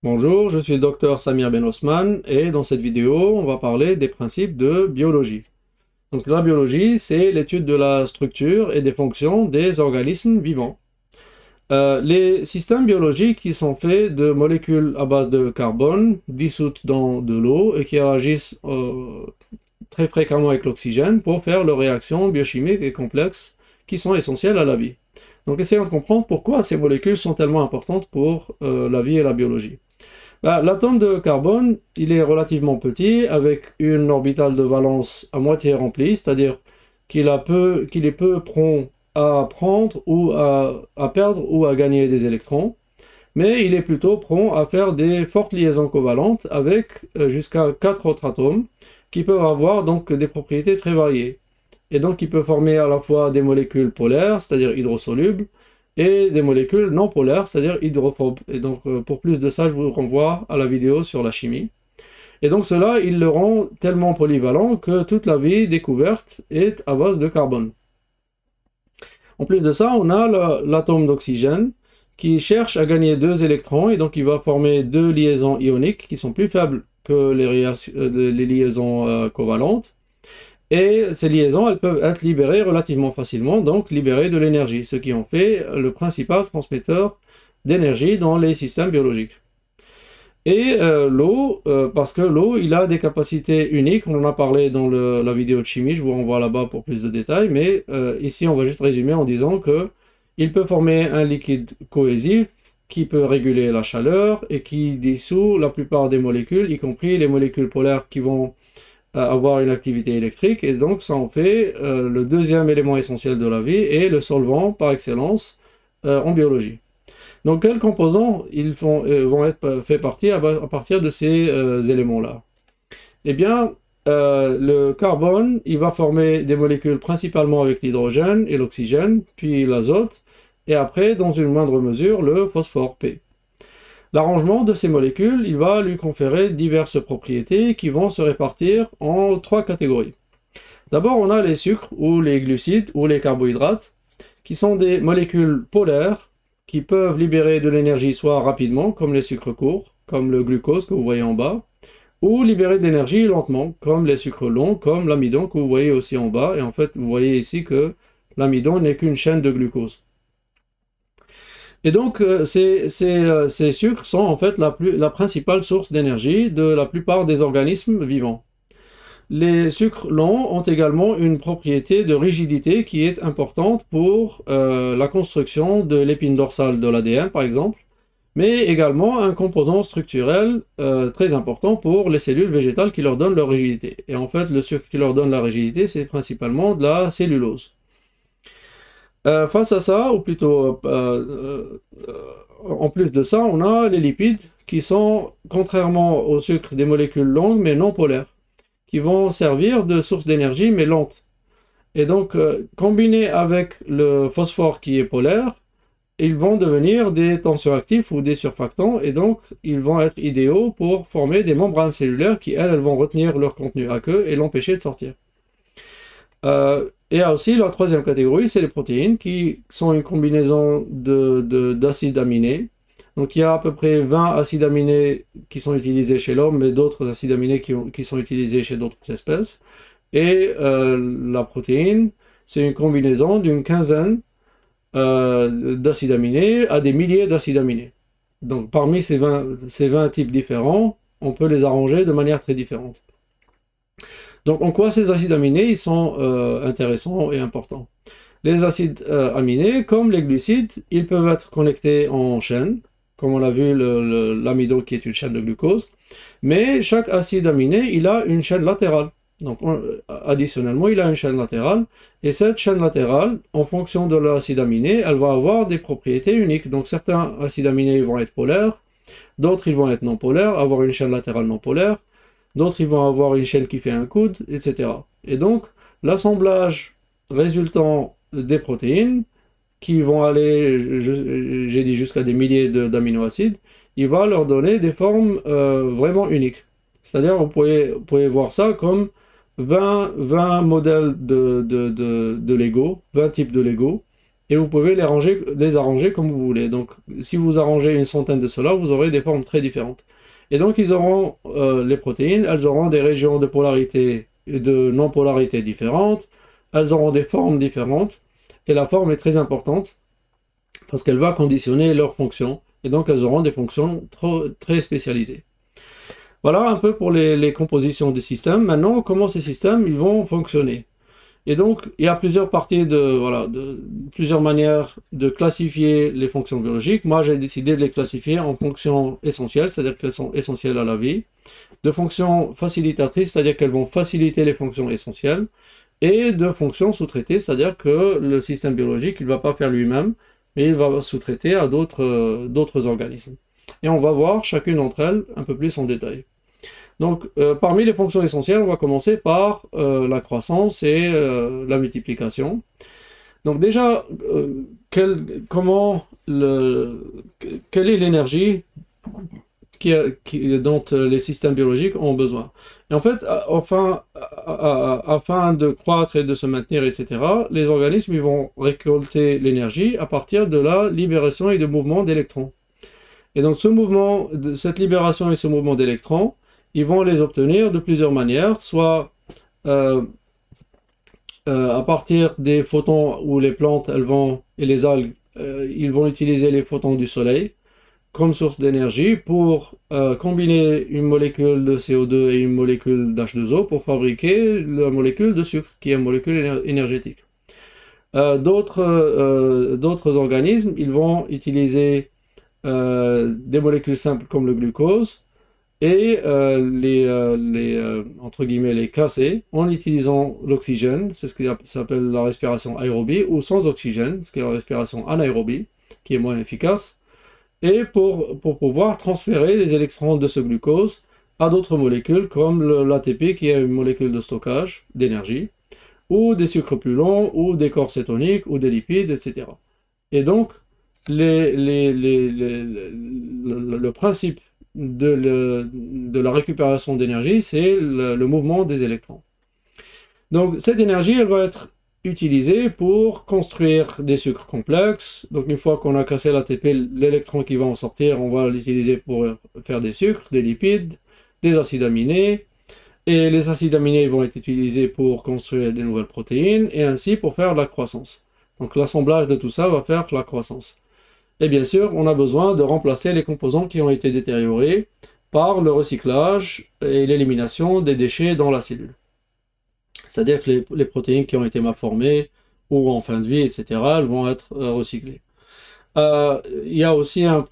Bonjour, je suis le docteur Samir Ben Osman et dans cette vidéo, on va parler des principes de biologie. Donc la biologie, c'est l'étude de la structure et des fonctions des organismes vivants. Les systèmes biologiques qui sont faits de molécules à base de carbone dissoutes dans de l'eau et qui réagissent très fréquemment avec l'oxygène pour faire leurs réactions biochimiques et complexes qui sont essentielles à la vie. Donc essayons de comprendre pourquoi ces molécules sont tellement importantes pour la vie et la biologie. L'atome de carbone, il est relativement petit, avec une orbitale de valence à moitié remplie, c'est-à-dire qu'il est peu prompt à prendre ou à perdre ou à gagner des électrons, mais il est plutôt prompt à faire des fortes liaisons covalentes avec jusqu'à 4 autres atomes qui peuvent avoir donc des propriétés très variées. Et donc il peut former à la fois des molécules polaires, c'est-à-dire hydrosolubles, et des molécules non polaires, c'est-à-dire hydrophobes. Et donc pour plus de ça, je vous renvoie à la vidéo sur la chimie. Et donc cela, il le rend tellement polyvalent que toute la vie découverte est à base de carbone. En plus de ça, on a l'atome d'oxygène qui cherche à gagner 2 électrons et donc il va former 2 liaisons ioniques qui sont plus faibles que les liaisons covalentes. Et ces liaisons, elles peuvent être libérées relativement facilement, donc libérer de l'énergie, ce qui en fait le principal transmetteur d'énergie dans les systèmes biologiques. Et l'eau, parce que l'eau, il a des capacités uniques, on en a parlé dans la vidéo de chimie, je vous renvoie là-bas pour plus de détails, mais ici on va juste résumer en disant que il peut former un liquide cohésif qui peut réguler la chaleur et qui dissout la plupart des molécules, y compris les molécules polaires qui vont avoir une activité électrique, et donc ça en fait le deuxième élément essentiel de la vie et le solvant par excellence en biologie. Donc quels composants vont être faits à partir de ces éléments-là? Eh bien, le carbone, il va former des molécules principalement avec l'hydrogène et l'oxygène, puis l'azote, et après, dans une moindre mesure, le phosphore P. L'arrangement de ces molécules, il va lui conférer diverses propriétés qui vont se répartir en 3 catégories. D'abord, on a les sucres ou les glucides ou les carbohydrates, qui sont des molécules polaires qui peuvent libérer de l'énergie soit rapidement, comme les sucres courts, comme le glucose que vous voyez en bas, ou libérer de l'énergie lentement, comme les sucres longs, comme l'amidon que vous voyez aussi en bas. Et en fait, vous voyez ici que l'amidon n'est qu'une chaîne de glucose. Et donc, ces sucres sont en fait la principale source d'énergie de la plupart des organismes vivants. Les sucres longs ont également une propriété de rigidité qui est importante pour la construction de l'épine dorsale de l'ADN, par exemple, mais également un composant structurel très important pour les cellules végétales qui leur donnent leur rigidité. Et en fait, le sucre qui leur donne la rigidité, c'est principalement de la cellulose. Face à ça, ou plutôt en plus de ça, on a les lipides qui sont, contrairement au sucre, des molécules longues mais non polaires, qui vont servir de source d'énergie mais lente. Et donc, combinés avec le phosphore qui est polaire, ils vont devenir des tensioactifs ou des surfactants, et donc ils vont être idéaux pour former des membranes cellulaires qui, elles vont retenir leur contenu aqueux et l'empêcher de sortir. Et aussi la troisième catégorie, c'est les protéines qui sont une combinaison d'acides aminés. Donc il y a à peu près 20 acides aminés qui sont utilisés chez l'homme, mais d'autres acides aminés qui sont utilisés chez d'autres espèces. Et la protéine, c'est une combinaison d'une quinzaine d'acides aminés à des milliers d'acides aminés. Donc parmi ces 20 types différents, on peut les arranger de manière très différente. Donc en quoi ces acides aminés ils sont intéressants et importants? Les acides aminés, comme les glucides, ils peuvent être connectés en chaîne, comme on a vu l'amidon qui est une chaîne de glucose, mais chaque acide aminé, il a une chaîne latérale. Donc additionnellement, il a une chaîne latérale, et cette chaîne latérale, en fonction de l'acide aminé, elle va avoir des propriétés uniques. Donc certains acides aminés vont être polaires, d'autres ils vont être non polaires, avoir une chaîne latérale non polaire, d'autres ils vont avoir une chaîne qui fait un coude, etc. Et donc l'assemblage résultant des protéines, qui vont aller, j'ai dit jusqu'à des milliers d'aminoacides, il va leur donner des formes vraiment uniques. C'est-à-dire, vous pouvez voir ça comme 20 modèles de Lego, 20 types de Lego, et vous pouvez les arranger comme vous voulez. Donc, si vous arrangez une centaine de cela, vous aurez des formes très différentes. Et donc, ils auront, les protéines, elles auront des régions de polarité et de non-polarité différentes, elles auront des formes différentes, et la forme est très importante, parce qu'elle va conditionner leurs fonctions, et donc elles auront des fonctions très spécialisées. Voilà un peu pour les compositions des systèmes. Maintenant, comment ces systèmes ils vont fonctionner. Et donc, il y a plusieurs parties plusieurs manières de classifier les fonctions biologiques. Moi, j'ai décidé de les classifier en fonctions essentielles, c'est-à-dire qu'elles sont essentielles à la vie, de fonctions facilitatrices, c'est-à-dire qu'elles vont faciliter les fonctions essentielles, et de fonctions sous-traitées, c'est-à-dire que le système biologique, il ne va pas faire lui-même, mais il va sous-traiter à d'autres organismes. Et on va voir chacune d'entre elles un peu plus en détail. Donc, parmi les fonctions essentielles, on va commencer par la croissance et la multiplication. Donc déjà, quelle est l'énergie dont les systèmes biologiques ont besoin? Et en fait, afin de croître et de se maintenir, etc., les organismes ils vont récolter l'énergie à partir de la libération et de mouvement d'électrons. Et donc, cette libération et ce mouvement d'électrons, ils vont les obtenir de plusieurs manières, soit à partir des photons où les plantes et les algues, ils vont utiliser les photons du soleil comme source d'énergie pour combiner une molécule de CO2 et une molécule d'H2O pour fabriquer la molécule de sucre, qui est une molécule énergétique. D'autres organismes, ils vont utiliser des molécules simples comme le glucose, et entre guillemets, les casser en utilisant l'oxygène, c'est ce qui s'appelle la respiration aérobie, ou sans oxygène, ce qui est la respiration anaérobie, qui est moins efficace, et pour pouvoir transférer les électrons de ce glucose à d'autres molécules, comme l'ATP, qui est une molécule de stockage d'énergie, ou des sucres plus longs, ou des corps cétoniques, ou des lipides, etc. Et donc, le principe de la récupération d'énergie, c'est le mouvement des électrons. Donc cette énergie, elle va être utilisée pour construire des sucres complexes. Donc une fois qu'on a cassé l'ATP, l'électron qui va en sortir, on va l'utiliser pour faire des sucres, des lipides, des acides aminés. Et les acides aminés vont être utilisés pour construire des nouvelles protéines, et ainsi pour faire de la croissance. Donc l'assemblage de tout ça va faire la croissance. Et bien sûr, on a besoin de remplacer les composants qui ont été détériorés par le recyclage et l'élimination des déchets dans la cellule. C'est-à-dire que les protéines qui ont été mal formées ou en fin de vie, etc., elles vont être recyclées. Il y a aussi un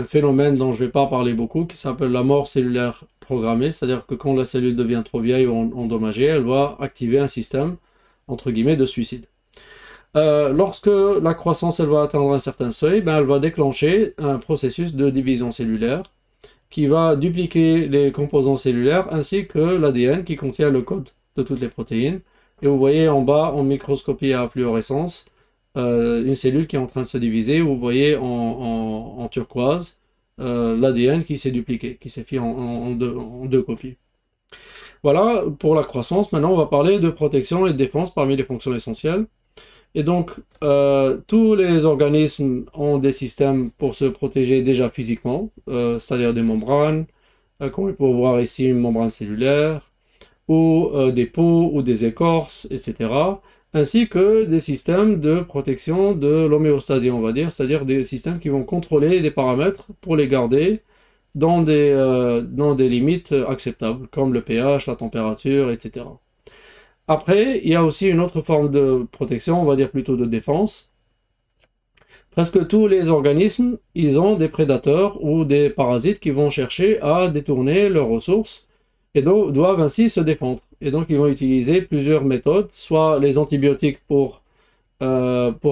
phénomène dont je ne vais pas parler beaucoup, qui s'appelle la mort cellulaire programmée, c'est-à-dire que quand la cellule devient trop vieille ou endommagée, elle va activer un système, entre guillemets, de suicide. Lorsque la croissance elle va atteindre un certain seuil, elle va déclencher un processus de division cellulaire qui va dupliquer les composants cellulaires ainsi que l'ADN qui contient le code de toutes les protéines. Et vous voyez en bas, en microscopie à fluorescence, une cellule qui est en train de se diviser. Vous voyez en turquoise l'ADN qui s'est dupliqué, qui s'est fait en deux copies. Voilà pour la croissance. Maintenant, on va parler de protection et de défense parmi les fonctions essentielles. Et donc, tous les organismes ont des systèmes pour se protéger déjà physiquement, c'est-à-dire des membranes, comme on peut voir ici une membrane cellulaire, ou des peaux ou des écorces, etc. Ainsi que des systèmes de protection de l'homéostasie, on va dire, c'est-à-dire des systèmes qui vont contrôler des paramètres pour les garder dans des limites acceptables, comme le pH, la température, etc. Après, il y a aussi une autre forme de protection, on va dire plutôt de défense. Presque tous les organismes, ils ont des prédateurs ou des parasites qui vont chercher à détourner leurs ressources et donc doivent ainsi se défendre. Et donc, ils vont utiliser plusieurs méthodes, soit les antibiotiques pour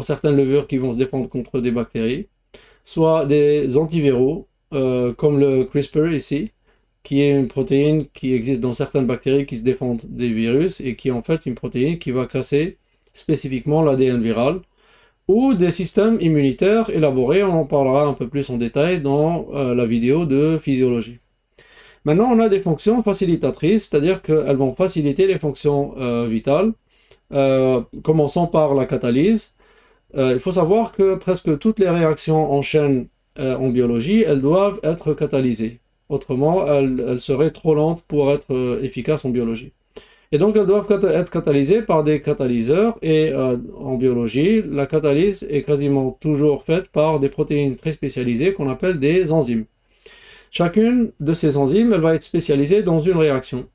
certaines levures qui vont se défendre contre des bactéries, soit des antiviraux, comme le CRISPR ici, qui est une protéine qui existe dans certaines bactéries qui se défendent des virus et qui est en fait une protéine qui va casser spécifiquement l'ADN viral, ou des systèmes immunitaires élaborés, on en parlera un peu plus en détail dans la vidéo de physiologie. Maintenant, on a des fonctions facilitatrices, c'est-à-dire qu'elles vont faciliter les fonctions vitales, Commençons par la catalyse. Il faut savoir que presque toutes les réactions en chaîne en biologie, elles doivent être catalysées. Autrement, elles seraient trop lentes pour être efficaces en biologie. Et donc, elles doivent être catalysées par des catalyseurs. Et en biologie, la catalyse est quasiment toujours faite par des protéines très spécialisées qu'on appelle des enzymes. Chacune de ces enzymes, elle va être spécialisée dans une réaction.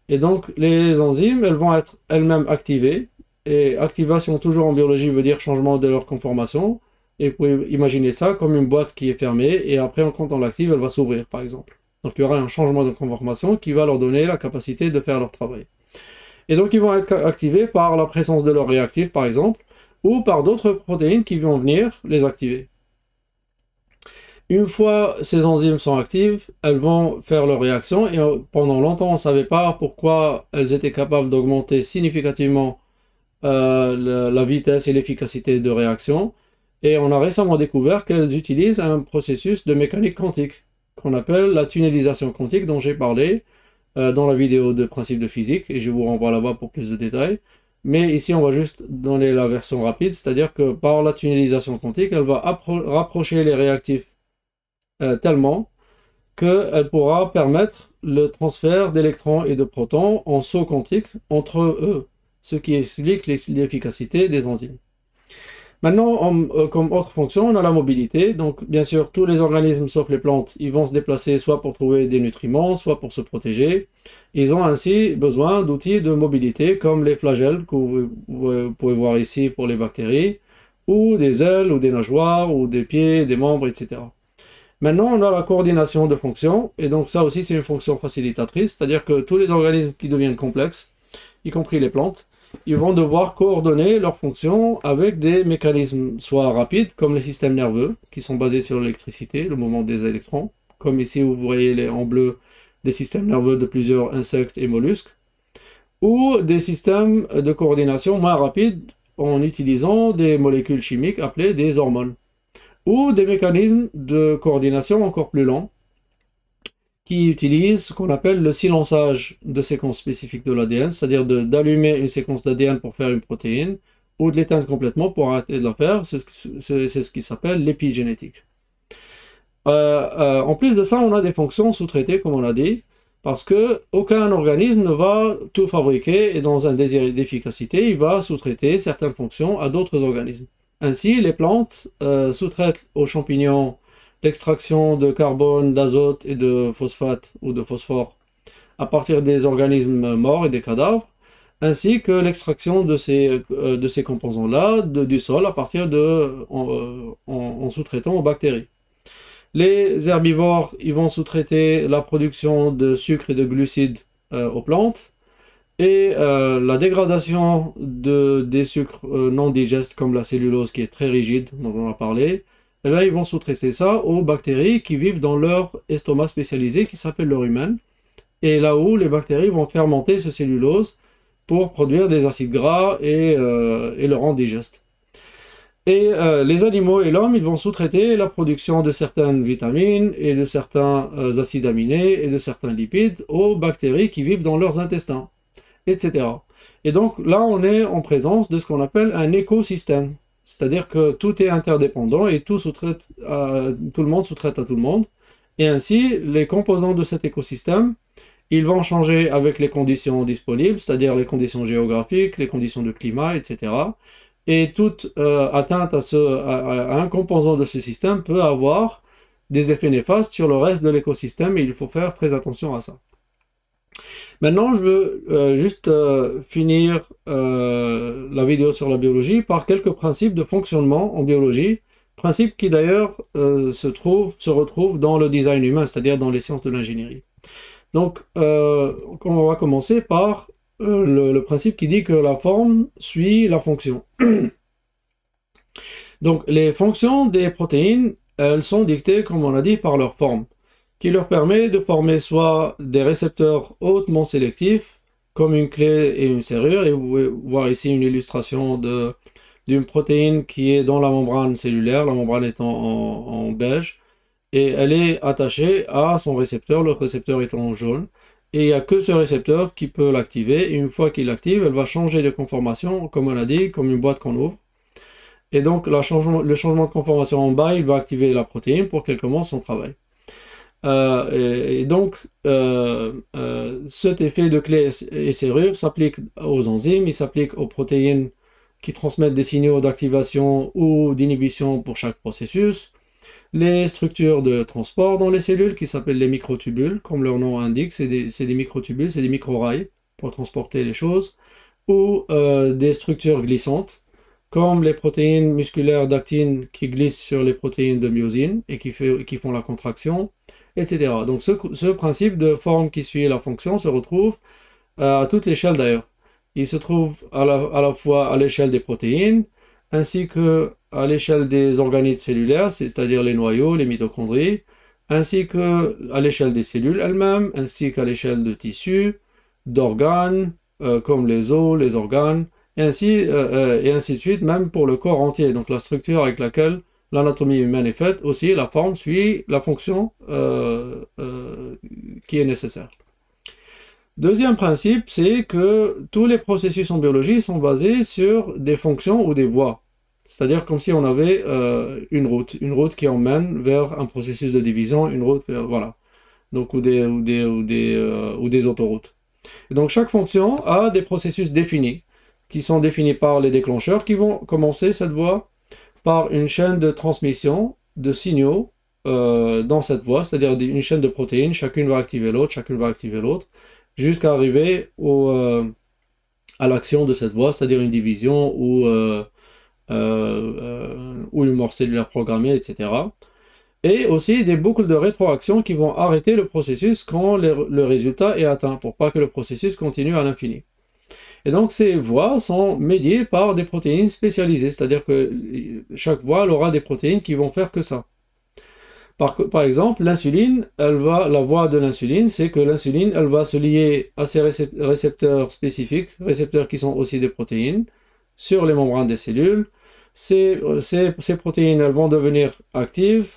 Et donc, les enzymes, elles vont être elles-mêmes activées. Et activation, toujours en biologie, veut dire changement de leur conformation. Et vous pouvez imaginer ça comme une boîte qui est fermée. Et après, quand on l'active, elle va s'ouvrir, par exemple. Donc, il y aura un changement de conformation qui va leur donner la capacité de faire leur travail. Et donc, ils vont être activés par la présence de leur réactif, par exemple, ou par d'autres protéines qui vont venir les activer. Une fois ces enzymes sont actives, elles vont faire leur réaction et pendant longtemps on ne savait pas pourquoi elles étaient capables d'augmenter significativement la vitesse et l'efficacité de réaction. Et on a récemment découvert qu'elles utilisent un processus de mécanique quantique qu'on appelle la tunnelisation quantique dont j'ai parlé dans la vidéo de principes de physique et je vous renvoie là-bas pour plus de détails. Mais ici on va juste donner la version rapide, c'est-à-dire que par la tunnelisation quantique, elle va rapprocher les réactifs tellement qu'elle pourra permettre le transfert d'électrons et de protons en saut quantique entre eux, ce qui explique l'efficacité des enzymes. Maintenant, comme autre fonction, on a la mobilité. Donc, bien sûr, tous les organismes, sauf les plantes, ils vont se déplacer soit pour trouver des nutriments, soit pour se protéger. Ils ont ainsi besoin d'outils de mobilité, comme les flagelles que vous pouvez voir ici pour les bactéries, ou des ailes, ou des nageoires, ou des pieds, des membres, etc. Maintenant, on a la coordination de fonctions, et donc ça aussi c'est une fonction facilitatrice, c'est-à-dire que tous les organismes qui deviennent complexes, y compris les plantes, ils vont devoir coordonner leurs fonctions avec des mécanismes soit rapides, comme les systèmes nerveux, qui sont basés sur l'électricité, le mouvement des électrons, comme ici où vous voyez en bleu des systèmes nerveux de plusieurs insectes et mollusques, ou des systèmes de coordination moins rapides en utilisant des molécules chimiques appelées des hormones, ou des mécanismes de coordination encore plus lents qui utilisent ce qu'on appelle le silençage de séquences spécifiques de l'ADN, c'est-à-dire d'allumer une séquence d'ADN pour faire une protéine, ou de l'éteindre complètement pour arrêter de la faire. C'est ce qui s'appelle l'épigénétique. En plus de ça, on a des fonctions sous-traitées, comme on l'a dit, parce que aucun organisme ne va tout fabriquer et dans un désir d'efficacité, il va sous-traiter certaines fonctions à d'autres organismes. Ainsi, les plantes sous-traitent aux champignons l'extraction de carbone, d'azote et de phosphate ou de phosphore à partir des organismes morts et des cadavres, ainsi que l'extraction de ces composants-là du sol à partir en sous-traitant aux bactéries. Les herbivores, ils vont sous-traiter la production de sucre et de glucides aux plantes, et la dégradation des sucres non digestes comme la cellulose qui est très rigide, dont on a parlé, eh bien, ils vont sous-traiter ça aux bactéries qui vivent dans leur estomac spécialisé qui s'appelle le rumen, et là où les bactéries vont fermenter ce cellulose pour produire des acides gras et le rendre digeste. Et les animaux et l'homme, ils vont sous-traiter la production de certaines vitamines et de certains acides aminés et de certains lipides aux bactéries qui vivent dans leurs intestins, etc. Et donc là, on est en présence de ce qu'on appelle un écosystème. C'est-à-dire que tout est interdépendant et tout le monde sous-traite à tout le monde. Et ainsi, les composants de cet écosystème, ils vont changer avec les conditions disponibles, c'est-à-dire les conditions géographiques, les conditions de climat, etc. Et toute atteinte à un composant de ce système peut avoir des effets néfastes sur le reste de l'écosystème et il faut faire très attention à ça. Maintenant, je veux juste finir la vidéo sur la biologie par quelques principes de fonctionnement en biologie, principes qui d'ailleurs se retrouvent dans le design humain, c'est-à-dire dans les sciences de l'ingénierie. Donc, on va commencer par le principe qui dit que la forme suit la fonction. Donc, les fonctions des protéines, elles sont dictées, comme on a dit, par leur forme, qui leur permet de former soit des récepteurs hautement sélectifs, comme une clé et une serrure, et vous pouvez voir ici une illustration d'une protéine qui est dans la membrane cellulaire, la membrane étant en beige, et elle est attachée à son récepteur, le récepteur étant en jaune, et il n'y a que ce récepteur qui peut l'activer, et une fois qu'il l'active, elle va changer de conformation, comme on a dit, comme une boîte qu'on ouvre. Et donc le changement de conformation en bas, il va activer la protéine pour qu'elle commence son travail. Et donc, cet effet de clé et serrure s'applique aux enzymes, il s'applique aux protéines qui transmettent des signaux d'activation ou d'inhibition pour chaque processus, les structures de transport dans les cellules qui s'appellent les microtubules, comme leur nom indique, c'est des microtubules, c'est des microrails pour transporter les choses, ou des structures glissantes, comme les protéines musculaires d'actine qui glissent sur les protéines de myosine et qui font la contraction, etc. Donc ce principe de forme qui suit la fonction se retrouve à toute l'échelle d'ailleurs. Il se trouve à la fois à l'échelle des protéines, ainsi que à l'échelle des organites cellulaires, c'est-à-dire les noyaux, les mitochondries, ainsi que à l'échelle des cellules elles-mêmes, ainsi qu'à l'échelle de tissus, d'organes, comme les os, les organes, et ainsi de suite, même pour le corps entier. Donc la structure avec laquelle l'anatomie humaine est faite, aussi la forme suit la fonction qui est nécessaire. Deuxième principe, c'est que tous les processus en biologie sont basés sur des fonctions ou des voies. C'est-à-dire comme si on avait une route qui emmène vers un processus de division, une route vers, voilà. Donc, ou des autoroutes. Et donc chaque fonction a des processus définis, qui sont définis par les déclencheurs, qui vont commencer cette voie par une chaîne de transmission de signaux dans cette voie, c'est-à-dire une chaîne de protéines, chacune va activer l'autre, jusqu'à arriver à l'action de cette voie, c'est-à-dire une division ou une mort cellulaire programmée, etc. Et aussi des boucles de rétroaction qui vont arrêter le processus quand le résultat est atteint, pour pas que le processus continue à l'infini. Et donc ces voies sont médiées par des protéines spécialisées, c'est-à-dire que chaque voie elle aura des protéines qui vont faire que ça. Par exemple, l'insuline, la voie de l'insuline, c'est que l'insuline, elle va se lier à ces récepteurs spécifiques, récepteurs qui sont aussi des protéines, sur les membranes des cellules. Ces protéines, elles vont devenir actives,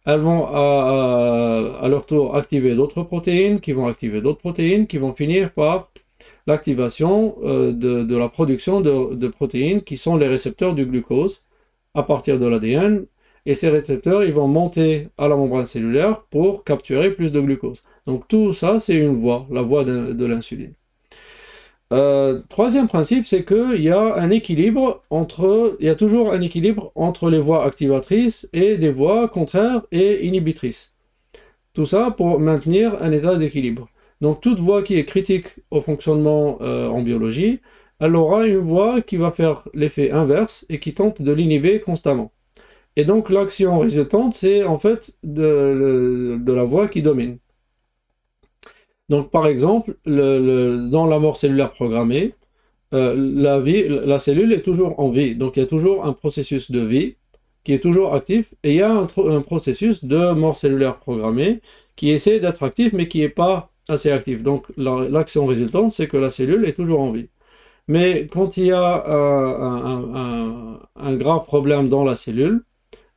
elles vont à leur tour activer d'autres protéines, qui vont activer d'autres protéines, qui vont finir par l'activation de la production de protéines qui sont les récepteurs du glucose à partir de l'ADN. Et ces récepteurs, ils vont monter à la membrane cellulaire pour capturer plus de glucose. Donc tout ça, c'est une voie, la voie de l'insuline. Troisième principe, c'est qu'il y a il y a toujours un équilibre entre les voies activatrices et des voies contraires et inhibitrices. Tout ça pour maintenir un état d'équilibre. Donc toute voie qui est critique au fonctionnement en biologie, elle aura une voie qui va faire l'effet inverse et qui tente de l'inhiber constamment. Et donc l'action résultante, c'est en fait de la voie qui domine. Donc par exemple, dans la mort cellulaire programmée, la cellule est toujours en vie. Donc il y a toujours un processus de vie qui est toujours actif, et il y a un processus de mort cellulaire programmée qui essaie d'être actif, mais qui n'est pas assez actif. Donc l'action résultante, c'est que la cellule est toujours en vie. Mais quand il y a un grave problème dans la cellule,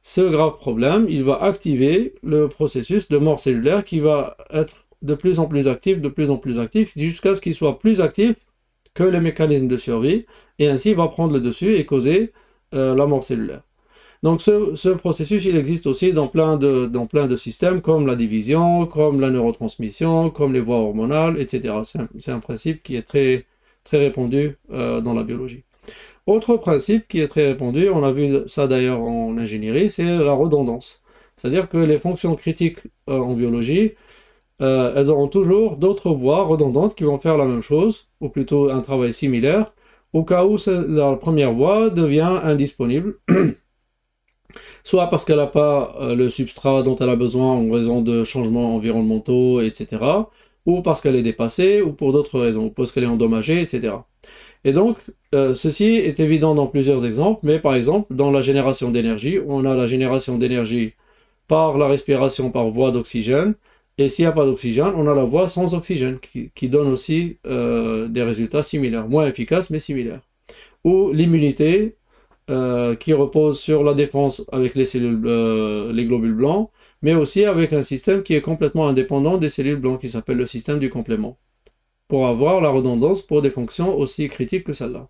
ce grave problème, il va activer le processus de mort cellulaire qui va être de plus en plus actif, jusqu'à ce qu'il soit plus actif que les mécanismes de survie, et ainsi il va prendre le dessus et causer la mort cellulaire. Donc ce processus, il existe aussi dans plein de systèmes, comme la division, comme la neurotransmission, comme les voies hormonales, etc. C'est un principe qui est très, très répandu dans la biologie. Autre principe qui est très répandu, on a vu ça d'ailleurs en ingénierie, c'est la redondance. C'est-à-dire que les fonctions critiques en biologie, elles auront toujours d'autres voies redondantes qui vont faire la même chose, ou plutôt un travail similaire, au cas où la première voie devient indisponible, soit parce qu'elle n'a pas le substrat dont elle a besoin en raison de changements environnementaux, etc., ou parce qu'elle est dépassée, ou pour d'autres raisons, parce qu'elle est endommagée, etc. Et donc, ceci est évident dans plusieurs exemples, mais par exemple, dans la génération d'énergie, on a la génération d'énergie par la respiration par voie d'oxygène, et s'il n'y a pas d'oxygène, on a la voie sans oxygène, qui donne aussi des résultats similaires, moins efficaces, mais similaires. Ou l'immunité, qui repose sur la défense avec les cellules, les globules blancs, mais aussi avec un système qui est complètement indépendant des cellules blancs, qui s'appelle le système du complément, pour avoir la redondance pour des fonctions aussi critiques que celle-là.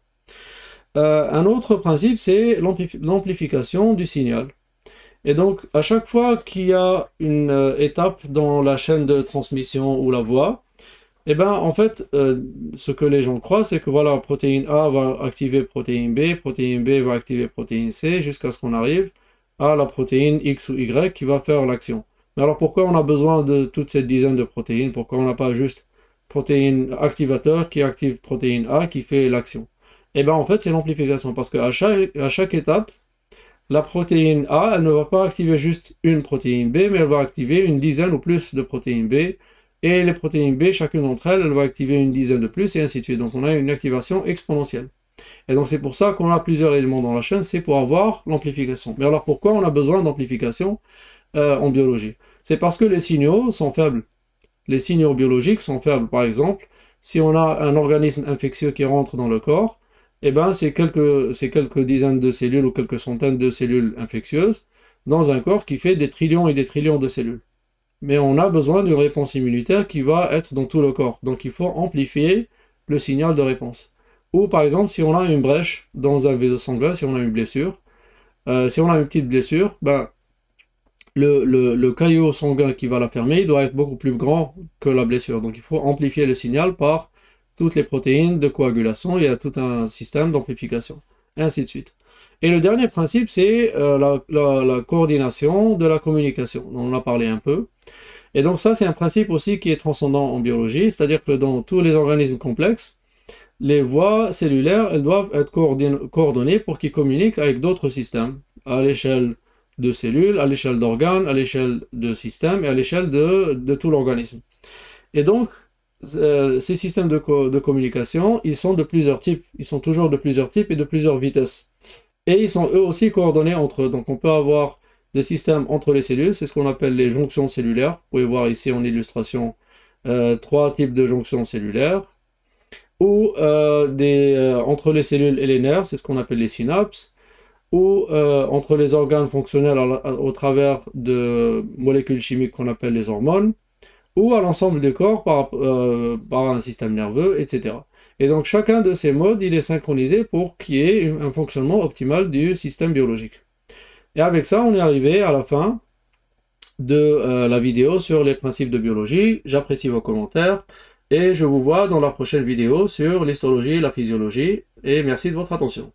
Un autre principe, c'est l'amplification du signal. Et donc, à chaque fois qu'il y a une étape dans la chaîne de transmission ou la voie, eh ben, en fait, ce que les gens croient, c'est que voilà, protéine A va activer protéine B va activer protéine C, jusqu'à ce qu'on arrive à la protéine X ou Y qui va faire l'action. Mais alors, pourquoi on a besoin de toute cette dizaine de protéines? Pourquoi on n'a pas juste protéine activateur qui active protéine A qui fait l'action? Eh bien, en fait, c'est l'amplification, parce qu'à chaque étape, la protéine A, elle ne va pas activer juste une protéine B, mais elle va activer une dizaine ou plus de protéines B, et les protéines B, chacune d'entre elles, elle va activer une dizaine de plus, et ainsi de suite. Donc, on a une activation exponentielle. Et donc, c'est pour ça qu'on a plusieurs éléments dans la chaîne, c'est pour avoir l'amplification. Mais alors, pourquoi on a besoin d'amplification en biologie? C'est parce que les signaux sont faibles. Les signaux biologiques sont faibles. Par exemple, si on a un organisme infectieux qui rentre dans le corps, eh ben, c'est quelques dizaines de cellules ou quelques centaines de cellules infectieuses dans un corps qui fait des trillions et des trillions de cellules. Mais on a besoin d'une réponse immunitaire qui va être dans tout le corps. Donc il faut amplifier le signal de réponse. Ou par exemple, si on a une brèche dans un vaisseau sanguin, si on a une blessure, si on a une petite blessure, ben, le caillot sanguin qui va la fermer, il doit être beaucoup plus grand que la blessure. Donc il faut amplifier le signal par toutes les protéines de coagulation, il y a tout un système d'amplification, et ainsi de suite. Et le dernier principe, c'est la coordination de la communication. On en a parlé un peu. Et donc ça, c'est un principe aussi qui est transcendant en biologie, c'est-à-dire que dans tous les organismes complexes, les voies cellulaires, elles doivent être coordonnées pour qu'ils communiquent avec d'autres systèmes, à l'échelle de cellules, à l'échelle d'organes, à l'échelle de systèmes et à l'échelle de tout l'organisme. Et donc, ces systèmes de communication, ils sont de plusieurs types. Ils sont toujours de plusieurs types et de plusieurs vitesses. Et ils sont eux aussi coordonnés entre eux. Donc on peut avoir des systèmes entre les cellules, c'est ce qu'on appelle les jonctions cellulaires. Vous pouvez voir ici en illustration 3 types de jonctions cellulaires. Ou entre les cellules et les nerfs, c'est ce qu'on appelle les synapses. Ou entre les organes fonctionnels au travers de molécules chimiques qu'on appelle les hormones, ou à l'ensemble du corps par un système nerveux, etc. Et donc chacun de ces modes, il est synchronisé pour qu'il y ait un fonctionnement optimal du système biologique. Et avec ça, on est arrivé à la fin de la vidéo sur les principes de biologie. J'apprécie vos commentaires et je vous vois dans la prochaine vidéo sur l'histologie et la physiologie. Et merci de votre attention.